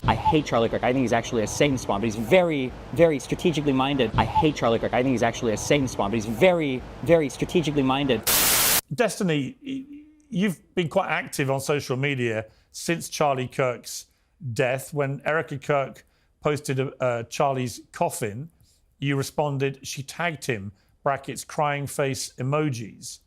I hate Charlie Kirk. I think he's actually a Satan spawn, but he's very, very strategically minded. I hate Charlie Kirk. I think he's actually a Satan spawn, but he's very, very strategically minded. Destiny, you've been quite active on social media since Charlie Kirk's death. When Erica Kirk posted Charlie's coffin, you responded, she tagged him, brackets, crying face emojis.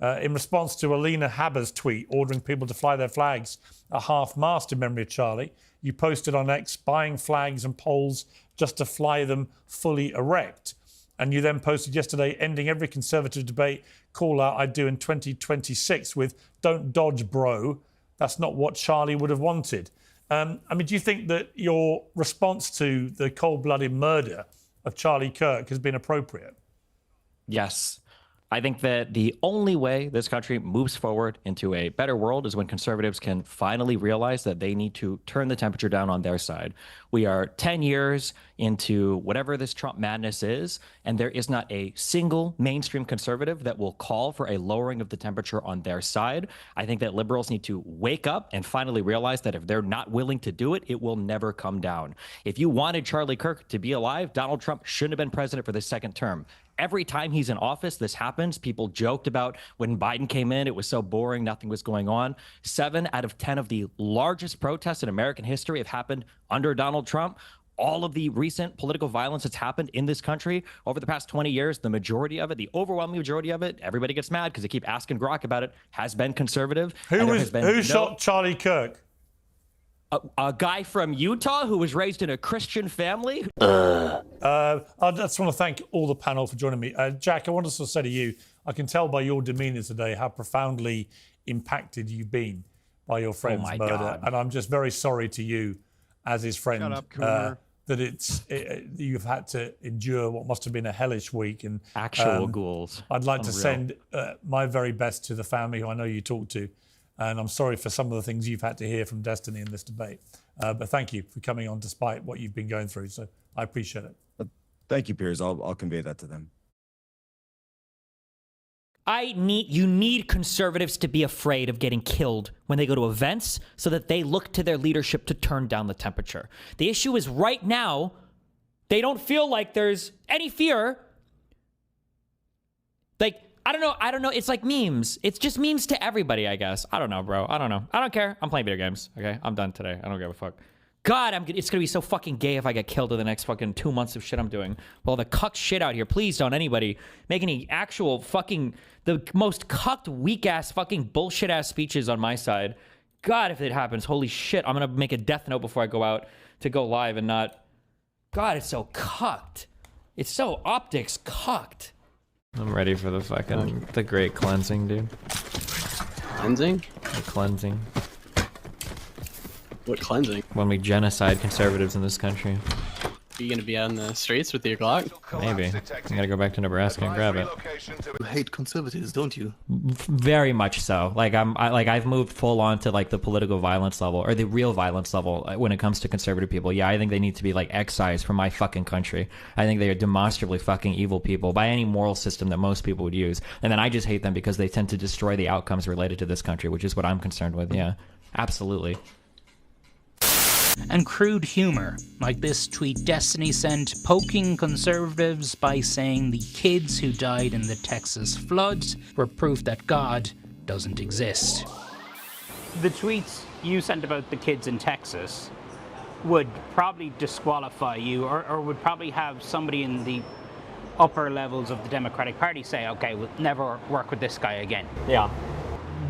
In response to Alina Haber's tweet ordering people to fly their flags at half-mast in memory of Charlie, you posted on X buying flags and poles just to fly them fully erect. And you then posted yesterday, ending every Conservative debate call out I'd do in 2026 with "Don't dodge, bro. That's not what Charlie would have wanted." I mean, do you think that your response to the cold-blooded murder of Charlie Kirk has been appropriate? Yes. I think that the only way this country moves forward into a better world is when conservatives can finally realize that they need to turn the temperature down on their side. We are 10 years into whatever this Trump madness is, and there is not a single mainstream conservative that will call for a lowering of the temperature on their side. I think that liberals need to wake up and finally realize that if they're not willing to do it, it will never come down. If you wanted Charlie Kirk to be alive, Donald Trump shouldn't have been president for the second term. Every time he's in office, this happens. People joked about when Biden came in, it was so boring, nothing was going on. 7 out of 10 of the largest protests in American history have happened under Donald Trump. All of the recent political violence that's happened in this country over the past 20 years, the majority of it, the overwhelming majority of it, everybody gets mad because they keep asking Grok about it, has been conservative. Who shot Charlie Kirk? A guy from Utah who was raised in a Christian family. I just want to thank all the panel for joining me. Jack, I want to sort of say to you, I can tell by your demeanour today how profoundly impacted you've been by your friend's murder. God. And I'm just very sorry to you as his friend that you've had to endure what must have been a hellish week. And actual ghouls. I'd like to send my very best to the family who I know you talked to. And I'm sorry for some of the things you've had to hear from Destiny in this debate. But thank you for coming on despite what you've been going through. So I appreciate it. Thank you, Piers. I'll convey that to them. You need conservatives to be afraid of getting killed when they go to events so that they look to their leadership to turn down the temperature. The issue is right now, they don't feel like there's any fear. Like, I don't know. It's like memes. It's just memes to everybody, I guess. I don't know, bro. I don't know. I don't care. I'm playing video games. Okay, I'm done today. I don't give a fuck. God, it's gonna be so fucking gay if I get killed in the next fucking 2 months of shit I'm doing. Well, the cuck shit out here. Please don't anybody make any actual fucking, the most cucked, weak-ass, fucking bullshit-ass speeches on my side. God, if it happens, holy shit, I'm gonna make a death note before I go out to go live and not. God, it's so cucked. It's so optics cucked. I'm ready for the great cleansing, dude. Cleansing? The cleansing. What cleansing? When we genocide conservatives in this country. Are you gonna be out in the streets with your Glock? Maybe. I gotta go back to Nebraska and grab it. You hate conservatives, don't you? Very much so. I've moved full on to like the political violence level or the real violence level when it comes to conservative people. Yeah, I think they need to be like excised from my fucking country. I think they are demonstrably fucking evil people by any moral system that most people would use. And then I just hate them because they tend to destroy the outcomes related to this country, which is what I'm concerned with. Yeah, absolutely. And crude humor, like this tweet Destiny sent, poking conservatives by saying the kids who died in the Texas floods were proof that God doesn't exist. The tweets you sent about the kids in Texas would probably disqualify you or would probably have somebody in the upper levels of the Democratic Party say, okay, we'll never work with this guy again. Yeah.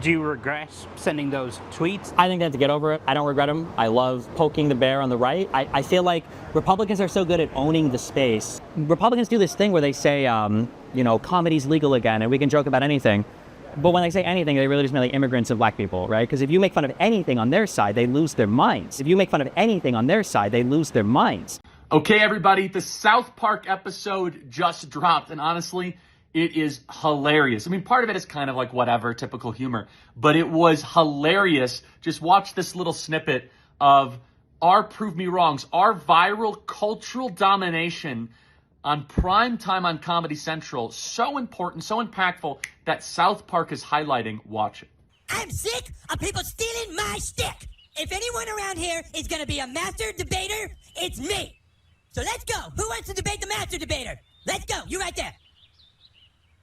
Do you regret sending those tweets? I think they have to get over it. I don't regret them. I love poking the bear on the right. I feel like Republicans are so good at owning the space. Republicans do this thing where they say, comedy's legal again and we can joke about anything. But when they say anything, they really just mean like immigrants and black people, right? Because if you make fun of anything on their side, they lose their minds. If you make fun of anything on their side, they lose their minds. Okay, everybody, the South Park episode just dropped, and honestly, it is hilarious. I mean, part of it is kind of like whatever, typical humor, but it was hilarious. Just watch this little snippet of our Prove Me Wrongs, our viral cultural domination on prime time on Comedy Central. So important, so impactful that South Park is highlighting. Watch it. I'm sick of people stealing my stick. If anyone around here is going to be a master debater, it's me. So let's go. Who wants to debate the master debater? Let's go. You right there.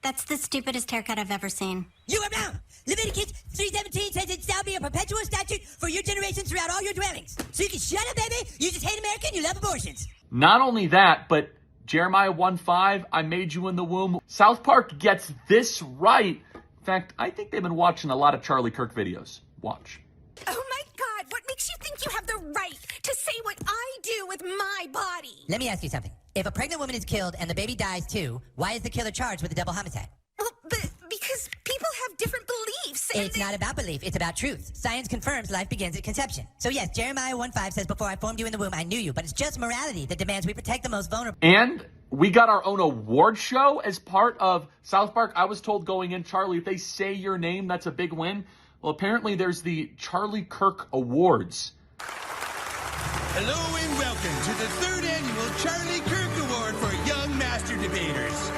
That's the stupidest haircut I've ever seen. You are wrong. Leviticus 3:17 says it shall be a perpetual statute for your generations throughout all your dwellings. So you can shut up, baby. You just hate America and you love abortions. Not only that, but Jeremiah 1:5, I made you in the womb. South Park gets this right. In fact, I think they've been watching a lot of Charlie Kirk videos. Watch. Oh my God, what makes you think you have the right to say what I do with my body? Let me ask you something. If a pregnant woman is killed and the baby dies too, why is the killer charged with a double homicide? Well, because people have different beliefs. It's not about belief, it's about truth. Science confirms life begins at conception. So yes, Jeremiah 1:5 says, before I formed you in the womb, I knew you. But it's just morality that demands we protect the most vulnerable. And we got our own award show as part of South Park. I was told going in, Charlie, if they say your name, that's a big win. Well, apparently there's the Charlie Kirk Awards. Hello and welcome to the 3rd annual Charlie Kirk Award for Young Master Debaters.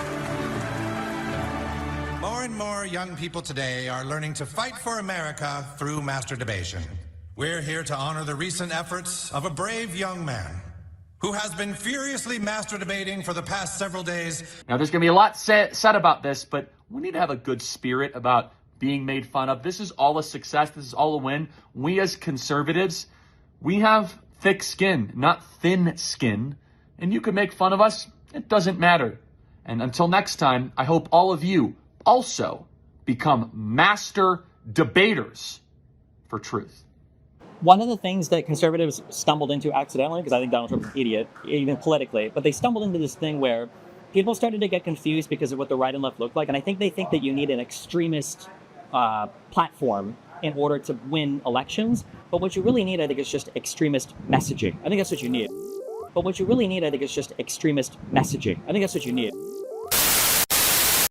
More and more young people today are learning to fight for America through masturbation. We're here to honor the recent efforts of a brave young man who has been furiously masturbating for the past several days. Now, there's going to be a lot said about this, but we need to have a good spirit about being made fun of. This is all a success. This is all a win. We as conservatives, we have thick skin, not thin skin. And you can make fun of us. It doesn't matter. And until next time, I hope all of you also become master debaters for truth. One of the things that conservatives stumbled into accidentally, because I think Donald Trump's an idiot, even politically, but they stumbled into this thing where people started to get confused because of what the right and left looked like. And I think they think that you need an extremist platform in order to win elections. But what you really need, I think, is just extremist messaging. I think that's what you need. But what you really need, I think, is just extremist messaging. I think that's what you need.